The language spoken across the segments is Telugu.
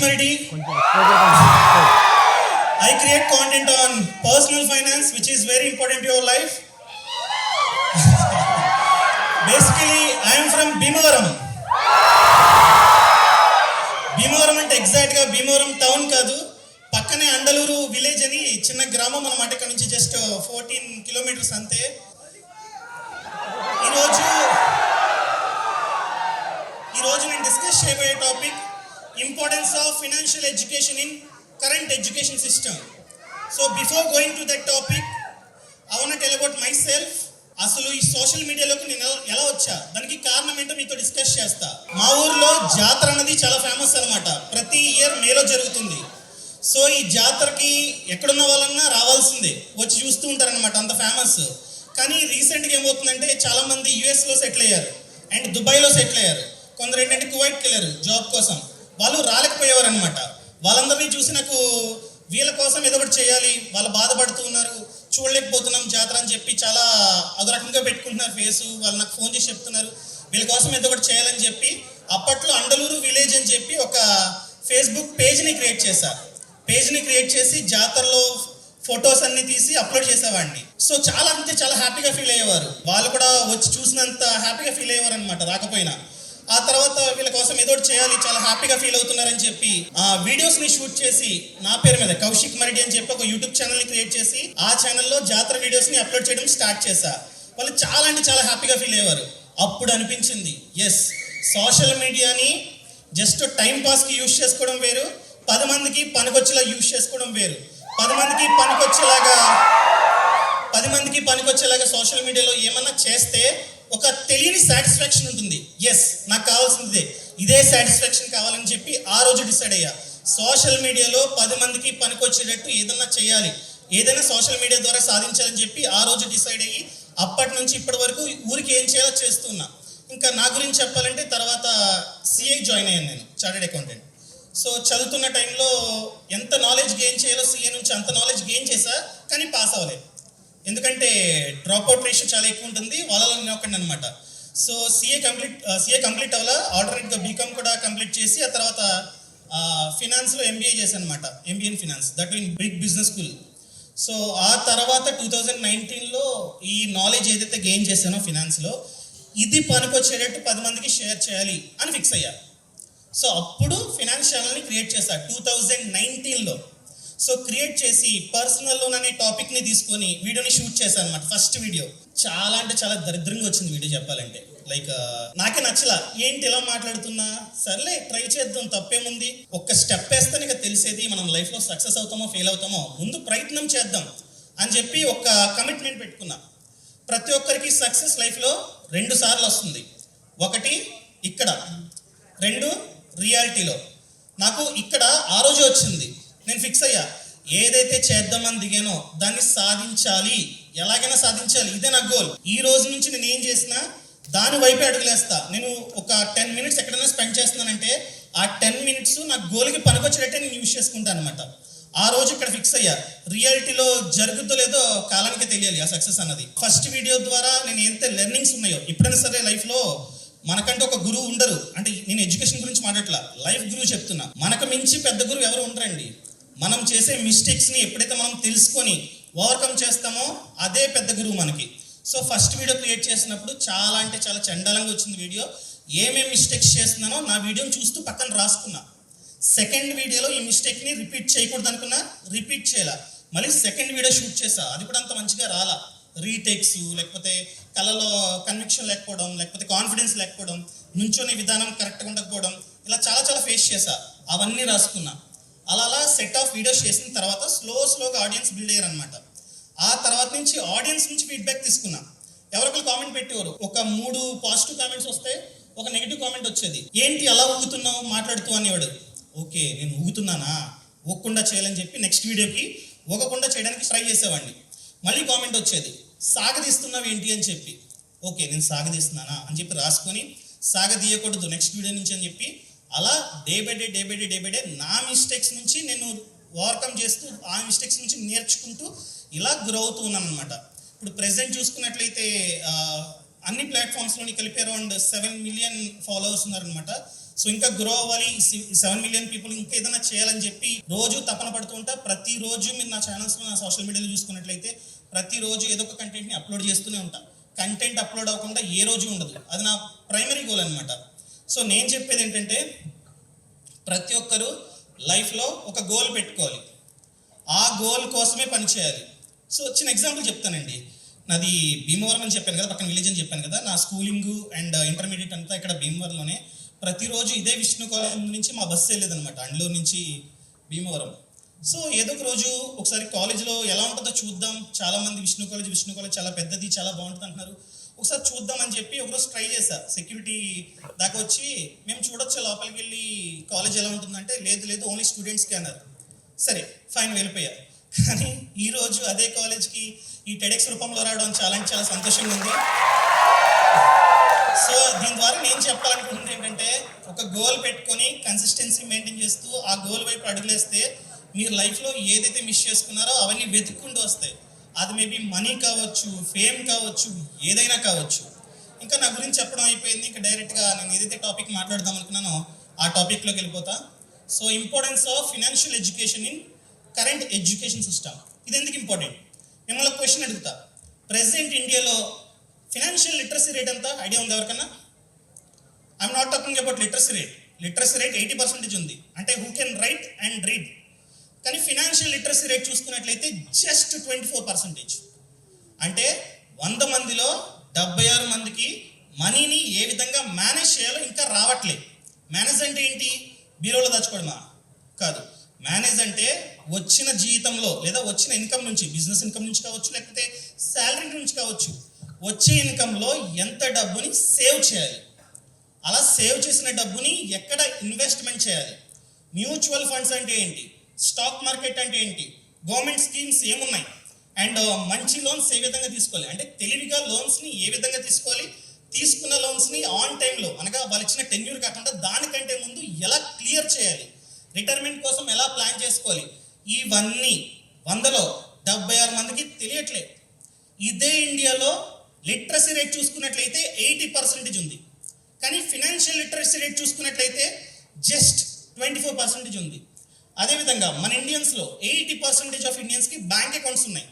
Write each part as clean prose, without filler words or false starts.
Mardi. I create content on personal finance, which is very important to your life. Basically, I am from Bhimavaram. Bhimavaram అంటే ఎగ్జాక్ట్గా భీమవరం టౌన్ కాదు, పక్కనే అండలూరు విలేజ్ అని చిన్న గ్రామం అన్నమాట. ఇక్కడ నుంచి జస్ట్ 14 కిలోమీటర్స్ అంతే. ఈరోజు నేను డిస్కస్ చేయబోయే topic importance of financial education in current education system. So before going to that topic, I want to tell about my self. అసలు ఈ సోషల్ మీడియాలోకి నేను ఎలా వచ్చా, దానికి కారణం ఏంటో మీతో డిస్కస్ చేస్తా. మా ఊర్లో జాతర అన్నది చాలా ఫేమస్ అనమాట. ప్రతి ఇయర్ మేలో జరుగుతుంది. సో ఈ జాతరకి ఎక్కడున్న వాళ్ళన్నా రావాల్సిందే, వచ్చి చూస్తూ ఉంటారనమాట, అంత ఫేమస్. కానీ రీసెంట్గా ఏమవుతుందంటే చాలామంది యుఎస్లో సెటిల్ అయ్యారు అండ్ దుబాయ్లో సెటిల్ అయ్యారు. కొందరు ఏంటంటే కువైట్కి వెళ్ళారు జాబ్ కోసం. వాళ్ళు రాలేకపోయేవారు అనమాట. వాళ్ళందరినీ చూసి నాకు వీళ్ళ కోసం ఏదో ఒకటి చేయాలి, వాళ్ళు బాధపడుతూ ఉన్నారు, చూడలేకపోతున్నాం జాతర అని చెప్పి చాలా అదో రకంగా పెట్టుకుంటున్నారు ఫేసు. వాళ్ళు నాకు ఫోన్ చేసి చెప్తున్నారు వీళ్ళ కోసం ఏదో ఒకటి చేయాలని చెప్పి అప్పట్లో అండలూరు విలేజ్ అని చెప్పి ఒక ఫేస్బుక్ పేజ్ని క్రియేట్ చేసి జాతరలో ఫొటోస్ అన్ని తీసి అప్లోడ్ చేసేవాడిని. సో చాలా అంటే చాలా హ్యాపీగా ఫీల్ అయ్యేవారు. వాళ్ళు కూడా వచ్చి చూసినంత హ్యాపీగా ఫీల్ అయ్యేవారు అనమాట రాకపోయినా. ఆ తర్వాత వీళ్ళ కోసం ఏదో ఒకటి చేయాలి, చాలా హ్యాపీగా ఫీల్ అవుతున్నారని చెప్పి ఆ వీడియోస్ని షూట్ చేసి నా పేరు మీద కౌశిక్ మరిడి అని చెప్పి ఒక యూట్యూబ్ ఛానల్ని క్రియేట్ చేసి ఆ ఛానల్లో జాతర వీడియోస్ని అప్లోడ్ చేయడం స్టార్ట్ చేశా. వాళ్ళు చాలా అంటే చాలా హ్యాపీగా ఫీల్ అయ్యేవారు. అప్పుడు అనిపించింది, ఎస్, సోషల్ మీడియాని జస్ట్ టైం పాస్కి యూజ్ చేసుకోవడం వేరు, 10 మందికి పనికొచ్చేలా యూజ్ చేసుకోవడం వేరు. 10 మందికి పనికొచ్చేలాగా సోషల్ మీడియాలో ఏమన్నా చేస్తే ఒక తెలియని సాటిస్ఫాక్షన్ ఉంటుంది. ఎస్, నాకు కావాల్సిందే, ఇదే సాటిస్ఫాక్షన్ కావాలని చెప్పి ఆ రోజు డిసైడ్ అయ్యా. సోషల్ మీడియాలో 10 మందికి పనికొచ్చేటట్టు ఏదన్నా చేయాలి, ఏదైనా సోషల్ మీడియా ద్వారా సాధించాలని చెప్పి ఆ రోజు డిసైడ్ అయ్యి అప్పటి నుంచి ఇప్పటి వరకు ఊరికి ఏం చేయాలో చేస్తున్నా. ఇంకా నా గురించి చెప్పాలంటే తర్వాత సిఏ జాయిన్ అయ్యాను నేను, చార్టెడ్ అకౌంటెంట్. సో చదువుతున్న టైంలో ఎంత నాలెడ్జ్ గెయిన్ చేయాలో సిఏ నుంచి అంత నాలెడ్జ్ గెయిన్ చేశా, కానీ పాస్ అవ్వలేదు. ఎందుకంటే డ్రాప్అవుట్ రేషియో చాలా ఎక్కువ ఉంటుంది, వాళ్ళలో నేను ఒకటి అనమాట. సో సిఏ కంప్లీట్ అవ్వాలా, ఆల్టర్నేట్గా బీకామ్ కూడా కంప్లీట్ చేసి ఆ తర్వాత ఫినాన్స్లో ఎంబీఏ చేశాను అనమాట. MBA in finance, that in big business school. So ఆ తర్వాత 2019లో ఈ నాలెడ్జ్ ఏదైతే గెయిన్ చేశానో ఫినాన్స్లో, ఇది పనికొచ్చేటట్టు 10 మందికి షేర్ చేయాలి అని ఫిక్స్ అయ్యా. సో అప్పుడు ఫినాన్స్ ఛానల్ని క్రియేట్ చేశా 2019లో. సో క్రియేట్ చేసి పర్సనల్ లోన్ అనే టాపిక్ని తీసుకొని వీడియోని షూట్ చేశాను అనమాట. ఫస్ట్ వీడియో చాలా అంటే చాలా దరిద్రంగా వచ్చింది వీడియో చెప్పాలంటే. లైక్ నాకే నచ్చలా, ఏంటి ఇలా మాట్లాడుతున్నా, సర్లే ట్రై చేద్దాం, తప్పేముంది, ఒక్క స్టెప్ వేస్తే ఇక తెలిసేది మనం లైఫ్లో సక్సెస్ అవుతామో ఫెయిల్ అవుతామో, ముందు ప్రయత్నం చేద్దాం అని చెప్పి ఒక కమిట్మెంట్ పెట్టుకున్నా. ప్రతి ఒక్కరికి సక్సెస్ లైఫ్లో 2 సార్లు వస్తుంది. ఒకటి ఇక్కడ, 2 రియాలిటీలో. నాకు ఇక్కడ ఆ రోజు వచ్చింది. నేను ఫిక్స్ అయ్యా, ఏదైతే చేద్దామని దిగానో దాన్ని సాధించాలి, ఎలాగైనా సాధించాలి, ఇదే నా గోల్. ఈ రోజు నుంచి నేను ఏం చేసినా దాని వైపే అడుగులేస్తా. నేను ఒక 10 మినిట్స్ ఎక్కడైనా స్పెండ్ చేస్తున్నానంటే ఆ 10 మినిట్స్ నా గోల్కి పనికొచ్చేటట్టే నేను యూజ్ చేసుకుంటాను అనమాట. ఆ రోజు ఇక్కడ ఫిక్స్ అయ్యా, రియాలిటీలో జరుగుతుందో లేదో కాలానికే తెలియాలి ఆ సక్సెస్ అన్నది. ఫస్ట్ వీడియో ద్వారా నేను ఏదైతే లెర్నింగ్స్ ఉన్నాయో, ఎప్పుడైనా సరే లైఫ్లో మనకంటే ఒక గురువు ఉండరు. అంటే నేను ఎడ్యుకేషన్ గురించి మాట్లాడట్లా, లైఫ్ గురువు చెప్తున్నా. మనకు మించి పెద్ద గురువు ఎవరు ఉండరండి. మనం చేసే మిస్టేక్స్ని ఎప్పుడైతే మనం తెలుసుకొని ఓవర్కమ్ చేస్తామో అదే పెద్ద గురువు మనకి. సో ఫస్ట్ వీడియో క్రియేట్ చేసినప్పుడు చాలా అంటే చాలా చండాలంగా వచ్చింది వీడియో. ఏమేమి మిస్టేక్స్ చేస్తున్నానో నా వీడియోని చూస్తూ పక్కన రాసుకున్నా. సెకండ్ వీడియోలో ఈ మిస్టేక్ని రిపీట్ చేయకూడదు అనుకున్నా, రిపీట్ చేయాల. మళ్ళీ సెకండ్ వీడియో షూట్ చేసా, అది కూడా అంత మంచిగా రాలా. రీటేక్స్, లేకపోతే కళలో కన్విక్షన్ లేకపోవడం, లేకపోతే కాన్ఫిడెన్స్ లేకపోవడం, నుంచోనే విధానం కరెక్ట్గా ఉండకపోవడం, ఇలా చాలా చాలా ఫేస్ చేసా. అవన్నీ రాసుకున్నా. అలా సెట్ ఆఫ్ వీడియోస్ చేసిన తర్వాత స్లోగా ఆడియన్స్ బిల్డ్ అయ్యారు అనమాట. ఆ తర్వాత నుంచి ఆడియన్స్ నుంచి ఫీడ్బ్యాక్ తీసుకున్నా. ఎవరొకరు కామెంట్ పెట్టేవారు, ఒక 3 పాజిటివ్ కామెంట్స్ వస్తే ఒక నెగిటివ్ కామెంట్ వచ్చేది. ఏంటి అలా ఊగుతున్నావు మాట్లాడుతూ అనేవాడు. ఓకే, నేను ఊగుతున్నానా, ఊగకుండా చేయాలని చెప్పి నెక్స్ట్ వీడియోకి ఊగకుండా చేయడానికి ట్రై చేసేవాడిని. మళ్ళీ కామెంట్ వచ్చేది, సాగదీస్తున్నావు ఏంటి అని చెప్పి. ఓకే, నేను సాగదీస్తున్నానా అని చెప్పి రాసుకొని సాగదీయకూడదు నెక్స్ట్ వీడియో నుంచి అని చెప్పి అలా డే బై డే నా మిస్టేక్స్ నుంచి నేను ఓవర్కమ్ చేస్తూ ఆ మిస్టేక్స్ నుంచి నేర్చుకుంటూ ఇలా గ్రో అవుతూ ఉన్నాను అనమాట. ఇప్పుడు ప్రెసెంట్ చూసుకున్నట్లయితే అన్ని ప్లాట్ఫామ్స్లోని కలిపి అరౌండ్ 7 మిలియన్ ఫాలోవర్స్ ఉన్నారనమాట. సో ఇంకా గ్రో అవ్వాలి, 7 మిలియన్ పీపుల్ ఇంకా ఏదైనా చేయాలని చెప్పి రోజు తపన పడుతూ ఉంటా. ప్రతిరోజు మీరు నా ఛానల్స్లో, నా సోషల్ మీడియాలో చూసుకున్నట్లయితే ప్రతిరోజు ఏదో ఒక కంటెంట్ని అప్లోడ్ చేస్తూనే ఉంటా. కంటెంట్ అప్లోడ్ అవ్వకుండా ఏ రోజు ఉండదు. అది నా ప్రైమరీ గోల్ అనమాట. సో నేను చెప్పేది ఏంటంటే ప్రతి ఒక్కరూ లైఫ్లో ఒక గోల్ పెట్టుకోవాలి, ఆ గోల్ కోసమే పనిచేయాలి. సో చిన్న ఎగ్జాంపుల్ చెప్తానండి. నాది భీమవరం అని చెప్పాను కదా, పక్కన విలేజ్ అని చెప్పాను కదా. నా స్కూలింగ్ అండ్ ఇంటర్మీడియట్ అంతా ఇక్కడ భీమవరంలోనే. ప్రతిరోజు ఇదే విష్ణు కాలేజ్ నుంచి మా బస్సు వెళ్ళేదనమాట, అండ్లూరు నుంచి భీమవరం. సో ఏదో ఒక రోజు ఒకసారి కాలేజ్లో ఎలా ఉంటుందో చూద్దాం, చాలామంది విష్ణు కాలేజ్ చాలా పెద్దది, చాలా బాగుంటుంది అంటున్నారు, ఒకసారి చూద్దాం అని చెప్పి ఒకరోజు ట్రై చేశా. సెక్యూరిటీ దాకా వచ్చి మేము చూడొచ్చు లోపలికి వెళ్ళి కాలేజ్ ఎలా ఉంటుందంటే, లేదు ఓన్లీ స్టూడెంట్స్కి అన్నారు. సరే ఫైన్, వెళ్ళిపోయా. కానీ ఈరోజు అదే కాలేజ్కి ఈ టెడెక్స్ రూపంలో రావడం చాలా అంటే చాలా సంతోషంగా ఉంది. సో దీని ద్వారా నేను చెప్పాలనుకుంటుంది ఏంటంటే, ఒక గోల్ పెట్టుకొని కన్సిస్టెన్సీ మెయింటైన్ చేస్తూ ఆ గోల్ వైపు అడుగులేస్తే మీరు లైఫ్లో ఏదైతే మిస్ చేసుకున్నారో అవన్నీ వెతుక్కుంటూ వస్తాయి. అది మేబీ మనీ కావచ్చు, ఫేమ్ కావచ్చు, ఏదైనా కావచ్చు. ఇంకా నా గురించి చెప్పడం అయిపోయింది. ఇంకా డైరెక్ట్గా నేను ఏదైతే టాపిక్ మాట్లాడదాం అనుకున్నానో ఆ టాపిక్లోకి వెళ్ళిపోతా. So importance of financial education in current education system. ఇది ఎందుకు ఇంపార్టెంట్? మిమ్మల్ని క్వశ్చన్ అడుగుతా. ప్రెసెంట్ ఇండియాలో ఫినాన్షియల్ లిటరసీ రేట్ ఎంత ఐడియా ఉంది ఎవరికన్నా? I'm not talking about literacy rate. Literacy rate 80% ఉంది, అంటే who can write and read. కానీ ఫినాన్షియల్ లిటరసీ రేట్ చూసుకున్నట్లయితే జస్ట్ 24%. అంటే 100 మందిలో 76 మందికి మనీని ఏ విధంగా మేనేజ్ చేయాలో ఇంకా రావట్లేదు. మేనేజ్ అంటే ఏంటి? బీరోలో దాచుకోవడమా? కాదు. మేనేజ్ అంటే వచ్చిన జీతంలో లేదా వచ్చిన ఇన్కమ్ నుంచి, బిజినెస్ ఇన్కమ్ నుంచి కావచ్చు, లేకపోతే శాలరీ నుంచి కావచ్చు, వచ్చే ఇన్కంలో ఎంత డబ్బుని సేవ్ చేయాలి, అలా సేవ్ చేసిన డబ్బుని ఎక్కడ ఇన్వెస్ట్మెంట్ చేయాలి, మ్యూచువల్ ఫండ్స్ అంటే ఏంటి, స్టాక్ మార్కెట్ అంటే ఏంటి, గవర్నమెంట్ స్కీమ్స్ ఏమున్నాయి, అండ్ మంచి లోన్స్ ఏ విధంగా తీసుకోవాలి, అంటే తెలివిగా లోన్స్ని ఏ విధంగా తీసుకోవాలి, తీసుకున్న లోన్స్ని ఆన్ టైంలో, అనగా వాళ్ళు ఇచ్చిన టెన్యూర్ కాకుండా దానికంటే ముందు ఎలా క్లియర్ చేయాలి, రిటైర్మెంట్ కోసం ఎలా ప్లాన్ చేసుకోవాలి, ఇవన్నీ 100లో 76 మందికి తెలియట్లేదు. ఇదే ఇండియాలో లిటరసీ రేట్ చూసుకున్నట్లయితే 80% ఉంది. కానీ ఫినాన్షియల్ లిటరసీ రేట్ చూసుకున్నట్లయితే జస్ట్ 24% ఉంది. అదేవిధంగా మన ఇండియన్స్లో 80% ఆఫ్ ఇండియన్స్కి బ్యాంక్ అకౌంట్స్ ఉన్నాయి.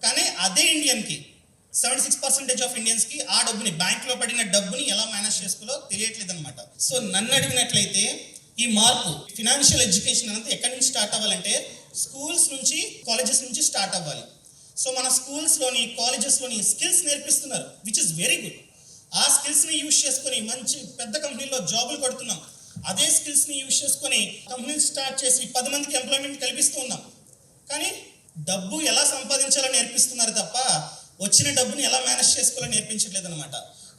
కానీ అదే ఇండియన్కి 76% ఆఫ్ ఇండియన్స్కి ఆ డబ్బుని, బ్యాంక్లో పడిన డబ్బుని ఎలా మేనేజ్ చేసుకోవాలో తెలియట్లేదు అనమాట. సో నన్ను అడిగినట్లయితే ఈ మార్పు ఫినాన్షియల్ ఎడ్యుకేషన్ అనేది ఎక్కడి నుంచి స్టార్ట్ అవ్వాలంటే స్కూల్స్ నుంచి, కాలేజెస్ నుంచి స్టార్ట్ అవ్వాలి. సో మన స్కూల్స్లోని, కాలేజెస్లోని స్కిల్స్ నేర్పిస్తున్నారు, విచ్ ఇస్ వెరీ గుడ్. ఆ స్కిల్స్ని యూజ్ చేసుకొని మంచి పెద్ద కంపెనీలో జాబులు కొడుతున్నాం. అదే స్కిల్స్ని యూజ్ చేసుకొని కంపెనీలు స్టార్ట్ చేసి 10 మందికి ఎంప్లాయ్మెంట్ కల్పిస్తూ ఉన్నాం. కానీ డబ్బు ఎలా సంపాదించాలో నేర్పిస్తున్నారు తప్ప వచ్చిన డబ్బుని ఎలా మేనేజ్ చేసుకోవాలో నేర్పించట్లేదు అనమాట.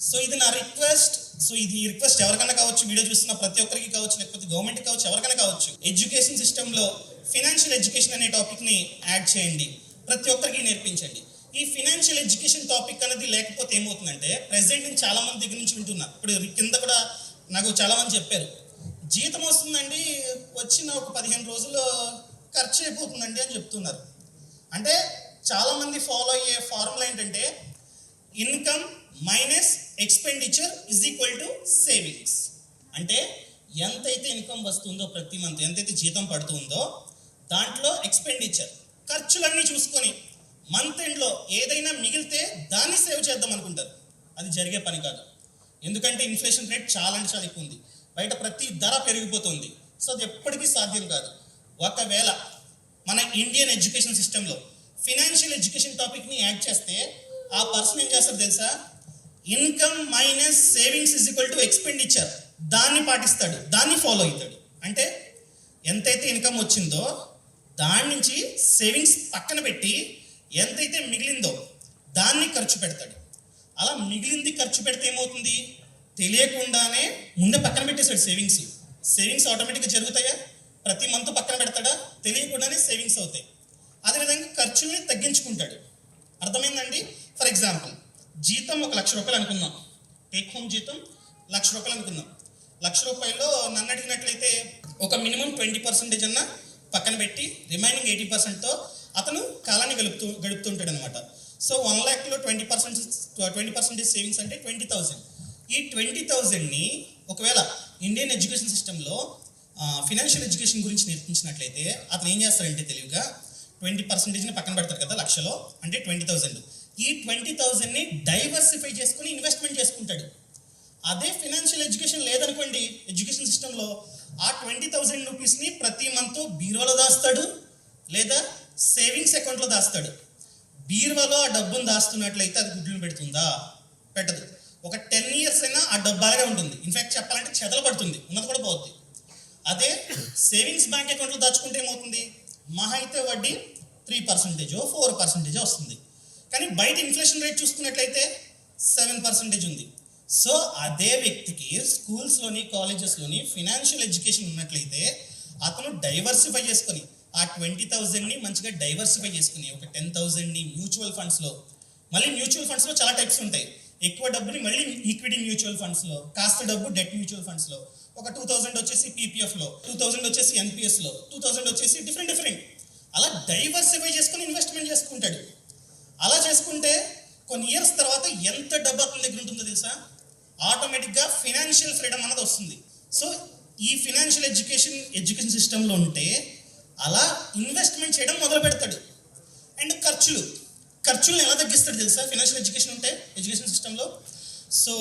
సో ఇది నా రిక్వెస్ట్. సో ఇది రిక్వెస్ట్ ఎవరికైనా కావచ్చు, వీడియో చూస్తున్న ప్రతి ఒక్కరికి కావచ్చు, లేకపోతే గవర్నమెంట్కి కావచ్చు, ఎవరికైనా కావచ్చు. ఎడ్యుకేషన్ సిస్టంలో ఫినాన్షియల్ ఎడ్యుకేషన్ అనే టాపిక్ని యాడ్ చేయండి, ప్రతి ఒక్కరికి నేర్పించండి. ఈ ఫినాన్షియల్ ఎడ్యుకేషన్ టాపిక్ అనేది లేకపోతే ఏమవుతుందంటే, ప్రెసెంట్ నేను చాలా మంది దగ్గర నుంచి వింటున్నా, ఇప్పుడు కింద కూడా నాకు చాలా మంది చెప్పారు, జీతం వస్తుందండి, వచ్చిన ఒక 15 రోజుల్లో ఖర్చు అయిపోతుందండి అని చెప్తున్నారు. అంటే చాలామంది ఫాలో అయ్యే ఫార్ములా ఏంటంటే income minus expenditure is equal to savings. అంటే ఎంతైతే ఇన్కమ్ వస్తుందో ప్రతి మంత్, ఎంతైతే జీతం పడుతుందో దాంట్లో ఎక్స్పెండిచర్, ఖర్చులన్నీ చూసుకొని మంత్ ఎండ్లో ఏదైనా మిగిలితే దాన్ని సేవ్ చేద్దాం అనుకుంటారు. అది జరిగే పని కాదు. ఎందుకంటే ఇన్ఫ్లేషన్ రేట్ చాలా అంటే చాలా ఎక్కువ ఉంది, బయట ప్రతి ధర పెరిగిపోతుంది. సో అది ఎప్పటికీ సాధ్యం కాదు. ఒకవేళ మన ఇండియన్ ఎడ్యుకేషన్ సిస్టంలో ఫినాన్షియల్ ఎడ్యుకేషన్ టాపిక్ని యాడ్ చేస్తే ఆ పర్సన్ ఏం చేస్తారు తెలుసా? Income minus savings is equal to expenditure, దాన్ని పాటిస్తాడు, దాన్ని ఫాలో అవుతాడు. అంటే ఎంతైతే ఇన్కమ్ వచ్చిందో దాని నుంచి సేవింగ్స్ పక్కన పెట్టి ఎంతైతే మిగిలిందో దాన్ని ఖర్చు పెడతాడు. అలా మిగిలింది ఖర్చు పెడితే ఏమవుతుంది? తెలియకుండానే ముందే పక్కన పెట్టేశాడు సేవింగ్స్. సేవింగ్స్ ఆటోమేటిక్గా జరుగుతాయా? ప్రతి మంత్ పక్కన పెడతాడా? తెలియకుండానే సేవింగ్స్ అవుతాయి. అదేవిధంగా ఖర్చుల్ని తగ్గించుకుంటాడు. అర్థమైందండి? ఫర్ ఎగ్జాంపుల్, జీతం 1,00,000 రూపాయలు అనుకుందాం, టేక్ హోమ్ జీతం 1,00,000 రూపాయలు అనుకుందాం. 1,00,000 రూపాయల్లో నన్ను అడిగినట్లయితే ఒక మినిమం 20% అన్న పక్కన పెట్టి రిమైనింగ్ 80%తో అతను కాలాన్ని గడుపుతుంటాడు అనమాట. సో 1,00,000లో 20% సేవింగ్స్ అంటే 20,000. ఈ 20,000ని ఒకవేళ ఇండియన్ ఎడ్యుకేషన్ సిస్టంలో ఫినాన్షియల్ ఎడ్యుకేషన్ గురించి నేర్పించినట్లయితే అతను ఏం చేస్తారంటే తెలివిగా 20%ని పక్కన పెడతారు కదా లక్షలో, అంటే 20,000. ఈ 20,000ని డైవర్సిఫై చేసుకుని ఇన్వెస్ట్మెంట్ చేసుకుంటాడు. అదే ఫినాన్షియల్ ఎడ్యుకేషన్ లేదనుకోండి, ఎడ్యుకేషన్ సిస్టంలో ఆ 20,000 రూపీస్ని ప్రతి మంత్ బీరువాలో దాస్తాడు లేదా సేవింగ్స్ అకౌంట్లో దాస్తాడు. బీరువాలో ఆ డబ్బును దాస్తున్నట్లయితే అది గుడ్లను పెడుతుందా? పెట్టదు. ఒక 10 years అయినా ఆ డబ్బు అలాగే ఉంటుంది. ఇన్ఫ్యాక్ట్ చెప్పాలంటే చెదలు పడుతుంది, ఉన్నది కూడా పోతుంది. అదే సేవింగ్స్ బ్యాంక్ అకౌంట్లో దాచుకుంటే ఏమవుతుంది? మహా అయితే వడ్డీ 3% 4% వస్తుంది. కానీ బయట ఇన్ఫ్లేషన్ రేట్ చూసుకున్నట్లయితే 7% ఉంది. సో అదే వ్యక్తికి స్కూల్స్లోని కాలేజెస్లోని ఫినాన్షియల్ ఎడ్యుకేషన్ ఉన్నట్లయితే అతను డైవర్సిఫై చేసుకొని ఆ 20,000ని మంచిగా డైవర్సిఫై చేసుకుని ఒక 10,000ని మ్యూచువల్ ఫండ్స్లో, మళ్ళీ మ్యూచువల్ ఫండ్స్లో చాలా టైప్స్ ఉంటాయి. ఎక్కువ డబ్బుని మళ్ళీ ఈక్విటీ మ్యూచువల్ ఫండ్స్లో, కాస్త డబ్బు డెట్ మ్యూచువల్ ఫండ్స్లో, ఒక 2,000 వచ్చేసి పీపీఎఫ్లో, 2,000 వచ్చేసి ఎన్పిఎస్లో, 2,000 వచ్చేసి డిఫరెంట్ అలా డైవర్సిఫై చేసుకుని ఇన్వెస్ట్మెంట్ చేసుకుంటాడు. అలా చేసుకుంటే కొన్ని ఇయర్స్ తర్వాత ఎంత డబ్బు అతని దగ్గర ఉంటుందో తెలుసా? ఆటోమేటిక్గా ఫినాన్షియల్ ఫ్రీడమ్ అన్నది వస్తుంది. సో ఈ ఫినాన్షియల్ ఎడ్యుకేషన్ సిస్టంలో ఉంటే అలా ఇన్వెస్ట్మెంట్ చేయడం మొదలు పెడతాడు. అండ్ ఖర్చులను ఎలా తగ్గిస్తాడు తెలుసా ఫినాన్షియల్ ఎడ్యుకేషన్ ఉంటే ఎడ్యుకేషన్ సిస్టంలో? సో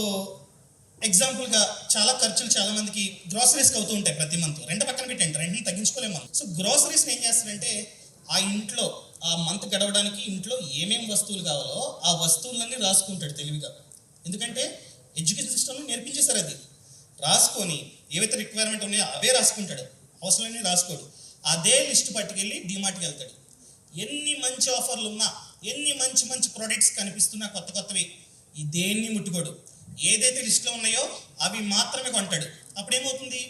ఎగ్జాంపుల్గా చాలా ఖర్చులు చాలా మందికి గ్రోసరీస్కి అవుతూ ఉంటాయి ప్రతి మంత్. రెంట్ పక్కన పెట్టండి, రెంట్ని తగ్గించుకోలేము మనం. సో గ్రోసరీస్ని ఏం చేస్తారంటే ఆ ఇంట్లో ఆ మంత్ గడవడానికి ఇంట్లో ఏమేమి వస్తువులు కావాలో ఆ వస్తువులన్నీ రాసుకుంటాడు తెలివిగా. ఎందుకంటే ఎడ్యుకేషన్ సిస్టంలో నేర్పించేశారు అది. రాసుకొని ఏవైతే రిక్వైర్మెంట్ ఉన్నాయో అవే రాసుకుంటాడు, అవసరాలన్నీ రాసుకోడు. అదే లిస్ట్ పట్టుకెళ్ళి డిమార్ట్కి వెళ్తాడు. ఎన్ని మంచి ఆఫర్లు ఉన్నా, ఎన్ని మంచి ప్రొడక్ట్స్ కనిపిస్తున్నా కొత్తవి, దేన్ని ముట్టుకోడు. ఏదైతే లిస్ట్లో ఉన్నాయో అవి మాత్రమే కొంటాడు. అప్పుడేమవుతుంది?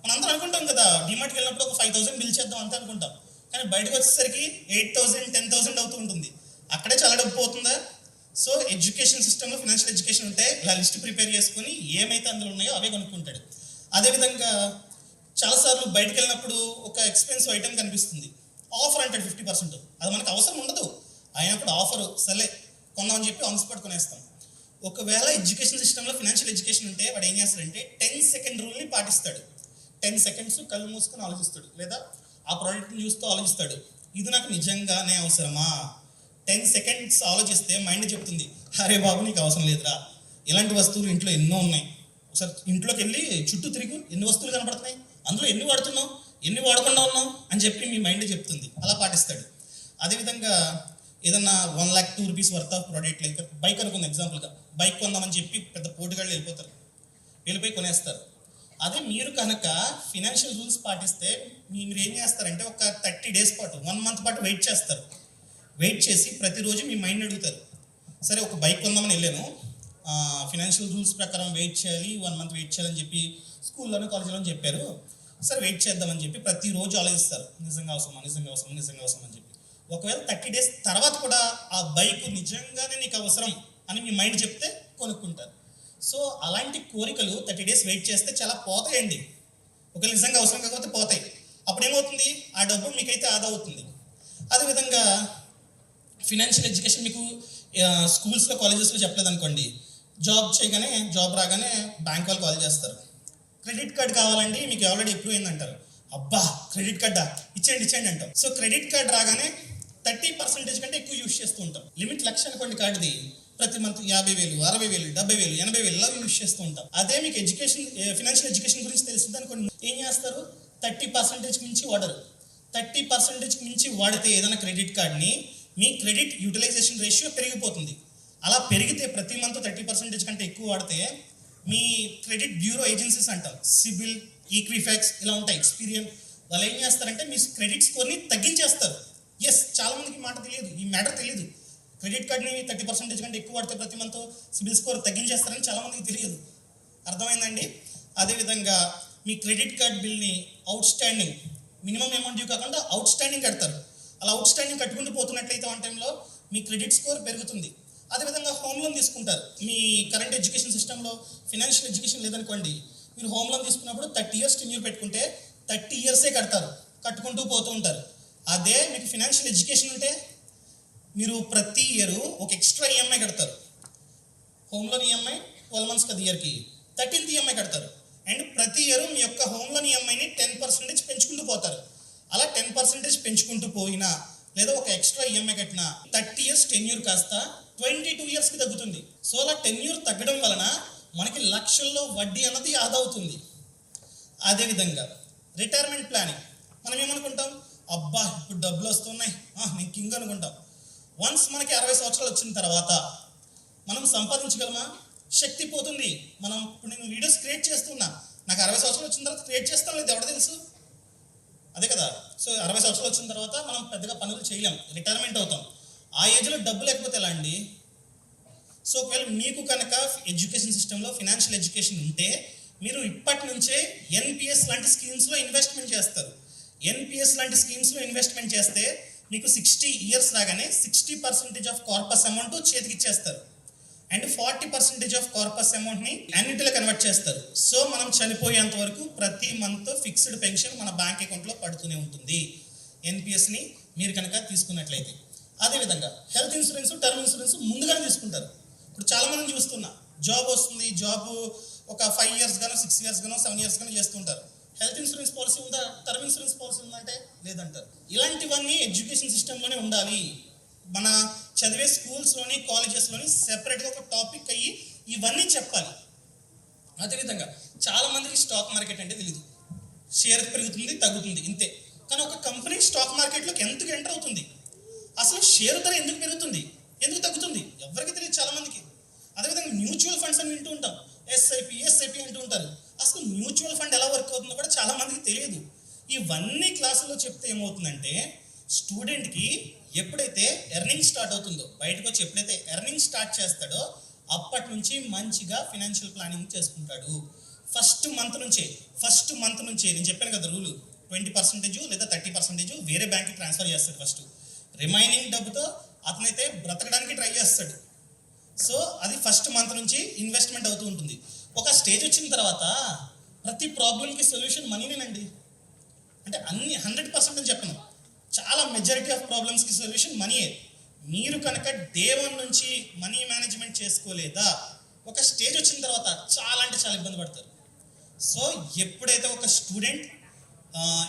మనందరం అనుకుంటాం కదా, డిమార్ట్కి వెళ్ళినప్పుడు ఒక 5,000 బిల్ చేద్దాం అంతా అనుకుంటాం. కానీ బయటకు వచ్చేసరికి 8,000 10,000 అవుతూ ఉంటుంది. అక్కడే చాలా డబ్బు పోతుందా? సో ఎడ్యుకేషన్ సిస్టంలో ఫినాన్షియల్ ఎడ్యుకేషన్ ఉంటే ఇలా లిస్ట్ ప్రిపేర్ చేసుకుని ఏమైతే అందులో ఉన్నాయో అవే కొనుక్కుంటాడు. అదేవిధంగా చాలాసార్లు బయటకు వెళ్ళినప్పుడు ఒక ఎక్స్పెన్సివ్ ఐటెం కనిపిస్తుంది, ఆఫర్ అంటాడు 50%. అది మనకు అవసరం ఉండదు, అయినప్పుడు ఆఫరు సరే కొందామని చెప్పి ఆన్ స్పాట్ కొనేస్తాం. ఒకవేళ ఎడ్యుకేషన్ సిస్టంలో ఫినాన్షియల్ ఎడ్యుకేషన్ ఉంటే వాడు ఏం చేస్తాడంటే 10 second రూల్ని పాటిస్తాడు. 10 seconds కళ్ళు మూసుకొని ఆలోచిస్తాడు, లేదా ఆ ప్రోడక్ట్ని చూస్తూ ఆలోచిస్తాడు, ఇది నాకు నిజంగానే అవసరమా? 10 seconds ఆలోచిస్తే మైండ్ చెప్తుంది, అరే బాబు నీకు అవసరం లేదురా, ఇలాంటి వస్తువులు ఇంట్లో ఎన్నో ఉన్నాయి, ఒకసారి ఇంట్లోకి వెళ్ళి చుట్టూ తిరిగి ఎన్ని వస్తువులు కనపడుతున్నాయి, అందులో ఎన్ని వాడుతున్నావు, ఎన్ని వాడకుండా ఉన్నావు అని చెప్పి మీ మైండ్ చెప్తుంది. అలా పాటిస్తాడు. అదేవిధంగా ఏదన్నా 1,02,000 rupees worth of product, like bike అనుకుంది ఎగ్జాంపుల్గా, బైక్ కొందామని చెప్పి పెద్ద పోటుగాళ్ళు వెళ్ళిపోయి కొనేస్తారు. అదే మీరు కనుక ఫినాన్షియల్ రూల్స్ పాటిస్తే మీరు ఏం చేస్తారంటే ఒక 30 days పాటు 1 month పాటు వెయిట్ చేస్తారు. వెయిట్ చేసి ప్రతిరోజు మీ మైండ్ అడుగుతారు, సరే ఒక బైక్ కొందామని వెళ్ళాను, ఫినాన్షియల్ రూల్స్ ప్రకారం వెయిట్ చేయాలి, 1 month వెయిట్ చేయాలని చెప్పి స్కూల్లోనూ కాలేజీలోనూ చెప్పారు, సరే వెయిట్ చేద్దామని చెప్పి ప్రతిరోజు ఆలోచిస్తారు, నిజంగా అవసరం అని చెప్పి. ఒకవేళ 30 days తర్వాత కూడా ఆ బైక్ నిజంగానే నీకు అవసరం అని మీ మైండ్ చెప్తే కొనుక్కుంటారు. సో అలాంటి కోరికలు 30 days వెయిట్ చేస్తే చాలా పోతాయండి. ఒకవేళ నిజంగా అవసరం కాకపోతే పోతాయి. అప్పుడు ఏమవుతుంది? ఆ డబ్బు మీకైతే ఆదా అవుతుంది. అదేవిధంగా ఫినాన్షియల్ ఎడ్యుకేషన్ మీకు స్కూల్స్లో కాలేజెస్లో చెప్పలేదు అనుకోండి, జాబ్ రాగానే బ్యాంక్ వాళ్ళు కాల్ చేస్తారు, క్రెడిట్ కార్డ్ కావాలండి మీకు ఆల్రెడీ అప్రూవ్ అయిందంటారు. అబ్బా క్రెడిట్ కార్డా, ఇచ్చేయండి అంటాం. సో క్రెడిట్ కార్డ్ రాగానే 30% కంటే ఎక్కువ యూజ్ చేస్తూ ఉంటాం. లిమిట్ 1,00,000 అనుకోండి కార్డుది, ప్రతి మంత్ 50,000 60,000 70,000 80,000 ఇలా యూజ్ చేస్తూ ఉంటాం. అదే మీకు ఫినాన్షియల్ ఎడ్యుకేషన్ గురించి తెలిసింది అనుకోండి, ఏం చేస్తారు? 30% మించి వాడరు. 30% మించి వాడితే ఏదైనా క్రెడిట్ కార్డ్ని మీ క్రెడిట్ యూటిలైజేషన్ రేషియో పెరిగిపోతుంది. అలా పెరిగితే ప్రతి మంత్ 30% కంటే ఎక్కువ వాడితే మీ క్రెడిట్ బ్యూరో ఏజెన్సీస్ అంటాం, సిబిల్, ఈక్విఫాక్స్ ఇలా ఉంటాయి, ఎక్స్పీరియన్, వాళ్ళు ఏం చేస్తారంటే మీ క్రెడిట్ స్కోర్ని తగ్గించేస్తారు. చాలా మందికి మాట తెలియదు, ఈ మ్యాటర్ తెలియదు. క్రెడిట్ కార్డ్ని 30% కంటే ఎక్కువ వాడితే ప్రతి మంత్ సిబిల్ స్కోర్ తగ్గించేస్తారని చాలామందికి తెలియదు. అర్థమైందండి? అదేవిధంగా మీ క్రెడిట్ కార్డ్ బిల్ని outstanding, minimum amount due కాకుండా అవుట్ స్టాండింగ్ కడతారు. అలా అవుట్ స్టాండింగ్ కట్టుకుంటూ పోతున్నట్లయితే వన్ టైంలో మీ క్రెడిట్ స్కోర్ పెరుగుతుంది. అదేవిధంగా హోమ్ లోన్ తీసుకుంటారు. మీ కరెంట్ ఎడ్యుకేషన్ సిస్టంలో ఫినాన్షియల్ ఎడ్యుకేషన్ లేదనుకోండి, మీరు హోమ్ లోన్ తీసుకున్నప్పుడు 30 years టెన్యూర్ పెట్టుకుంటే 30 years కడతారు, కట్టుకుంటూ పోతూ ఉంటారు. అదే మీకు ఫినాన్షియల్ ఎడ్యుకేషన్ ఉంటే మీరు ప్రతి ఇయర్ ఒక ఎక్స్ట్రా ఈఎంఐ కడతారు. హోమ్ లోన్ ఈఎంఐ 12 months కదా ఇయర్కి, 13th ఈఎంఐ కడతారు. అండ్ ప్రతి ఇయర్ మీ యొక్క హోమ్ లోన్ ఈఎంఐని 10% పెంచుకుంటూ పోతారు. అలా 10% పెంచుకుంటూ పోయినా లేదా ఒక ఎక్స్ట్రా ఈఎంఐ కట్టినా 30 years టెన్యూర్ కాస్త 22 yearsకి తగ్గుతుంది. సో అలా టెన్యూర్ తగ్గడం వలన మనకి లక్షల్లో వడ్డీ అన్నది ఆదా అవుతుంది. అదేవిధంగా రిటైర్మెంట్ ప్లానింగ్, మనం ఏమనుకుంటాం, అబ్బా ఇప్పుడు డబ్బులు వస్తున్నాయి, నేను కింగ్ అనుకుంటాం. వన్స్ మనకి 60 సంవత్సరాలు వచ్చిన తర్వాత మనం సంపాదించగలమా? శక్తి పోతుంది. మనం ఇప్పుడు నేను వీడియోస్ క్రియేట్ చేస్తున్నా, నాకు 60 సంవత్సరాలు వచ్చిన తర్వాత క్రియేట్ చేస్తాను లేదు ఎవడ తెలుసు, అదే కదా. సో 60 సంవత్సరాలు వచ్చిన తర్వాత మనం పెద్దగా పనులు చేయలేం, రిటైర్మెంట్ అవుతాం. ఆ ఏజ్లో డబ్బు లేకపోతే ఎలా అండి? సో ఒకవేళ మీకు కనుక ఎడ్యుకేషన్ సిస్టంలో ఫినాన్షియల్ ఎడ్యుకేషన్ ఉంటే మీరు ఇప్పటి నుంచే ఎన్పిఎస్ లాంటి స్కీమ్స్లో ఇన్వెస్ట్మెంట్ చేస్తారు. ఎన్పిఎస్ లాంటి స్కీమ్స్లో ఇన్వెస్ట్మెంట్ చేస్తే మీకు 60 years రాగానే 60% ఆఫ్ కార్పస్ అమౌంట్ చేతికి ఇచ్చేస్తారు అండ్ 40% ఆఫ్ కార్పస్ అమౌంట్ని యాన్యుటీలో కన్వర్ట్ చేస్తారు. సో మనం చనిపోయేంత వరకు ప్రతి మంత్ ఫిక్స్డ్ పెన్షన్ మన బ్యాంక్ అకౌంట్లో పడుతూనే ఉంటుంది, ఎన్పిఎస్ని మీరు కనుక తీసుకున్నట్లయితే. అదేవిధంగా హెల్త్ ఇన్సూరెన్స్, టర్మ్ ఇన్సూరెన్స్ ముందుగానే తీసుకుంటారు. ఇప్పుడు చాలామందిని చూస్తున్నా, జాబ్ వస్తుంది, జాబ్ ఒక 5 years గానో 6 years గానో 7 years గానో చేస్తుంటారు. హెల్త్ ఇన్సూరెన్స్ పాలసీ ఉందా, టర్మ్ ఇన్సూరెన్స్ పాలసీ ఉందంటే లేదంటారు. ఇలాంటివన్నీ ఎడ్యుకేషన్ సిస్టంలోనే ఉండాలి. మన చదివే స్కూల్స్లోని కాలేజెస్లోని సెపరేట్గా ఒక టాపిక్ అయ్యి ఇవన్నీ చెప్పాలి. అదేవిధంగా చాలామందికి స్టాక్ మార్కెట్ అంటే తెలియదు, షేర్ పెరుగుతుంది తగ్గుతుంది ఇంతే. కానీ ఒక కంపెనీ స్టాక్ మార్కెట్లోకి ఎందుకు ఎంటర్ అవుతుంది, అసలు షేర్ ధర ఎందుకు పెరుగుతుంది, ఎందుకు తగ్గుతుంది, ఎవరికి తెలియదు చాలామందికి. అదేవిధంగా మ్యూచువల్ ఫండ్స్ అని వింటూ ఉంటాం, ఎస్ఐపి అంటూ ఉంటారు. అసలు మ్యూచువల్ ఫండ్ ఎలా వర్క్ అవుతుందో కూడా చాలామందికి తెలియదు. ఇవన్నీ క్లాసుల్లో చెప్తే ఏమవుతుందంటే స్టూడెంట్కి ఎప్పుడైతే ఎర్నింగ్ స్టార్ట్ అవుతుందో, బయటకు వచ్చి ఎప్పుడైతే ఎర్నింగ్ స్టార్ట్ చేస్తాడో అప్పటి నుంచి మంచిగా ఫినాన్షియల్ ప్లానింగ్ చేసుకుంటాడు. ఫస్ట్ మంత్ నుంచే నేను చెప్పాను కదా రూలు, 20% లేదా 30% వేరే బ్యాంక్కి ట్రాన్స్ఫర్ చేస్తాడు ఫస్ట్. రిమైనింగ్ డబ్బుతో అతనైతే బ్రతకడానికి ట్రై చేస్తాడు. సో అది ఫస్ట్ మంత్ నుంచి ఇన్వెస్ట్మెంట్ అవుతూ ఉంటుంది. ఒక స్టేజ్ వచ్చిన తర్వాత ప్రతి ప్రాబ్లంకి సొల్యూషన్ మనీనేనండి. అంటే అన్ని 100% అని చెప్పను, చాలా మెజారిటీ ఆఫ్ ప్రాబ్లమ్స్కి సొల్యూషన్ మనీయే. మీరు కనుక డే 1 నుంచి మనీ మేనేజ్మెంట్ చేసుకోలేదా ఒక స్టేజ్ వచ్చిన తర్వాత చాలా అంటే చాలా ఇబ్బంది పడతారు. సో ఎప్పుడైతే ఒక స్టూడెంట్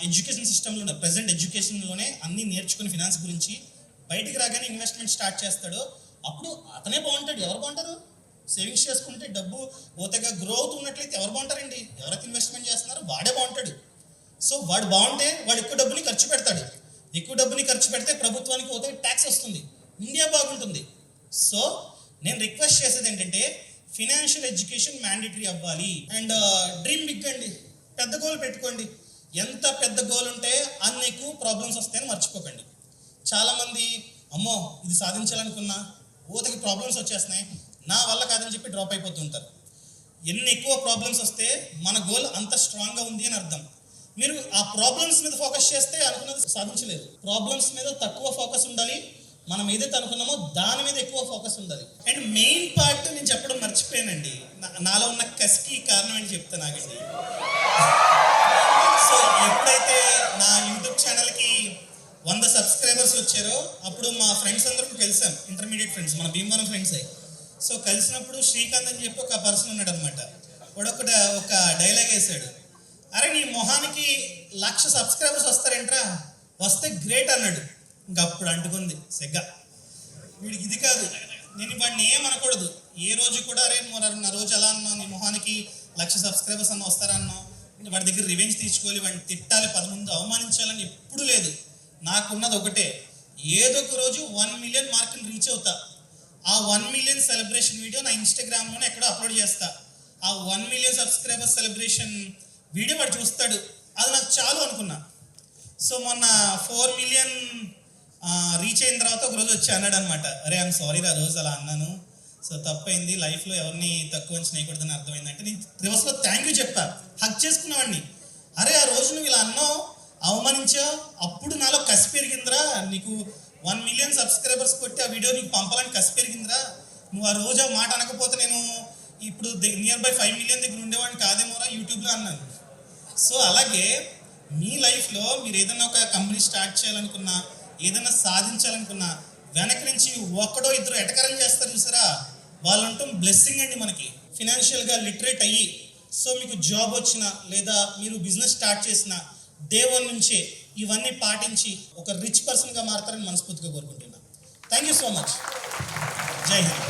ఎడ్యుకేషన్ సిస్టంలో ప్రజెంట్ ఎడ్యుకేషన్లోనే అన్నీ నేర్చుకుని ఫినాన్స్ గురించి బయటికి రాగానే ఇన్వెస్ట్మెంట్ స్టార్ట్ చేస్తాడో అప్పుడు అతనే బాగుంటాడు. ఎవరు బాగుంటారు? సేవింగ్స్ చేసుకుంటే డబ్బు ఓతగా గ్రో అవుతున్నట్లయితే ఎవరు బాగుంటారండి? ఎవరైతే ఇన్వెస్ట్మెంట్ చేస్తున్నారో వాడే బాగుంటాడు. సో వాడు బాగుంటే వాడు ఎక్కువ డబ్బుని ఖర్చు పెడతాడు. ఎక్కువ డబ్బుని ఖర్చు పెడితే ప్రభుత్వానికి ఓతగా ట్యాక్స్ వస్తుంది, ఇండియా బాగుంటుంది. సో నేను రిక్వెస్ట్ చేసేది ఏంటంటే ఫినాన్షియల్ ఎడ్యుకేషన్ మ్యాండేటరీ అవ్వాలి. అండ్ డ్రీమ్ బిగ్ అండి, పెద్ద గోల్ పెట్టుకోండి. ఎంత పెద్ద గోల్ ఉంటే అన్ని ఎక్కువ ప్రాబ్లమ్స్ వస్తాయని మర్చిపోకండి. చాలామంది అమ్మో ఇది సాధించాలనుకున్నా ఓతకి ప్రాబ్లమ్స్ వచ్చేస్తున్నాయి, నా వల్ల కాదని చెప్పి డ్రాప్ అయిపోతుంటారు. ఎన్ని ఎక్కువ ప్రాబ్లమ్స్ వస్తే మన గోల్ అంత స్ట్రాంగ్గా ఉంది అని అర్థం. మీరు ఆ ప్రాబ్లమ్స్ మీద ఫోకస్ చేస్తే అనుకున్నది సాధించలేదు. ప్రాబ్లమ్స్ మీద తక్కువ ఫోకస్ ఉండాలి, మనం ఏదైతే అనుకున్నామో దాని మీద ఎక్కువ ఫోకస్ ఉండాలి. అండ్ మెయిన్ పార్ట్ నేను చెప్పడం మర్చిపోయానండి, నాలో ఉన్న కసికి కారణం అని చెప్తాను ఆగండి. సో ఎప్పుడైతే నా యూట్యూబ్ ఛానల్కి 100 subscribers వచ్చారో అప్పుడు మా ఫ్రెండ్స్ అందరం కలిసాం, ఇంటర్మీడియట్ ఫ్రెండ్స్, మన భీమవరం ఫ్రెండ్సే. సో కలిసినప్పుడు శ్రీకాంత్ అని చెప్పి ఒక పర్సన్ ఉన్నాడు అనమాట. వాడు ఒక డైలాగ్ వేసాడు, అరే నీ మొహానికి 1,00,000 subscribers వస్తారేంట్రా, వస్తే గ్రేట్ అన్నాడు. ఇంకప్పుడు అంటుకుంది సెగ్గ, వీడికి ఇది కాదు. నేను వాడిని ఏమనకూడదు ఏ రోజు కూడా, అరే నా రోజు ఎలా అన్నా నీ మొహానికి 1,00,000 subscribers అన్న వస్తారన్నా, వాడి దగ్గర రివెంజ్ తీసుకోవాలి, వాడిని తిట్టాలి, 10 మంది అవమానించాలని ఎప్పుడు లేదు. నాకున్నది ఒకటే, ఏదో ఒక రోజు 1 million మార్కులు రీచ్ అవుతా. ఆ 1 million సెలబ్రేషన్ వీడియో నా ఇన్స్టాగ్రామ్లోనే ఎక్కడో అప్లోడ్ చేస్తా. ఆ 1 million subscribers సెలబ్రేషన్ వీడియో వాడు చూస్తాడు, అది నాకు చాలు అనుకున్నా. సో మొన్న 4 million రీచ్ అయిన తర్వాత ఒక రోజు వచ్చి అన్నాడు అనమాట, అరే ఐఎమ్ సారీ ఆ రోజు అలా అన్నాను, సో తప్పైంది, లైఫ్లో ఎవరిని తక్కువ అంచనా వేయకూడదని అర్థమైందంటే నేను రివర్స్లో థ్యాంక్ యూ చెప్పా, హక్ చేసుకున్నావాడిని. అరే ఆ రోజు నువ్వు ఇలా అన్నావు, అవమానించావు, అప్పుడు నాలో కసి పెరిగిందిరా, నీకు 1 million subscribers కొట్టి ఆ వీడియో నీకు పంపాలని కసి పెరిగిందిరా, నువ్వు ఆ రోజు ఆ మాట అనకపోతే నేను ఇప్పుడు నియర్ బై 5 million దగ్గర ఉండేవాడిని కాదేమోరా యూట్యూబ్లో అన్నాను. సో అలాగే మీ లైఫ్లో మీరు ఏదైనా ఒక కంపెనీ స్టార్ట్ చేయాలనుకున్నా, ఏదైనా సాధించాలనుకున్నా, వెనక నుంచి ఒక్కడో ఇద్దరు ఎటకరం చేస్తారు చూసారా, వాళ్ళంటూ బ్లెస్సింగ్ అండి మనకి. ఫినాన్షియల్గా లిటరేట్ అయ్యి సో మీకు జాబ్ వచ్చినా లేదా మీరు బిజినెస్ స్టార్ట్ చేసినా డే 1 నుంచే ఇవన్నీ పాటించి ఒక రిచ్ పర్సన్గా మారతారని మనస్ఫూర్తిగా కోరుకుంటున్నాను. Thank you so much. జై హింద్.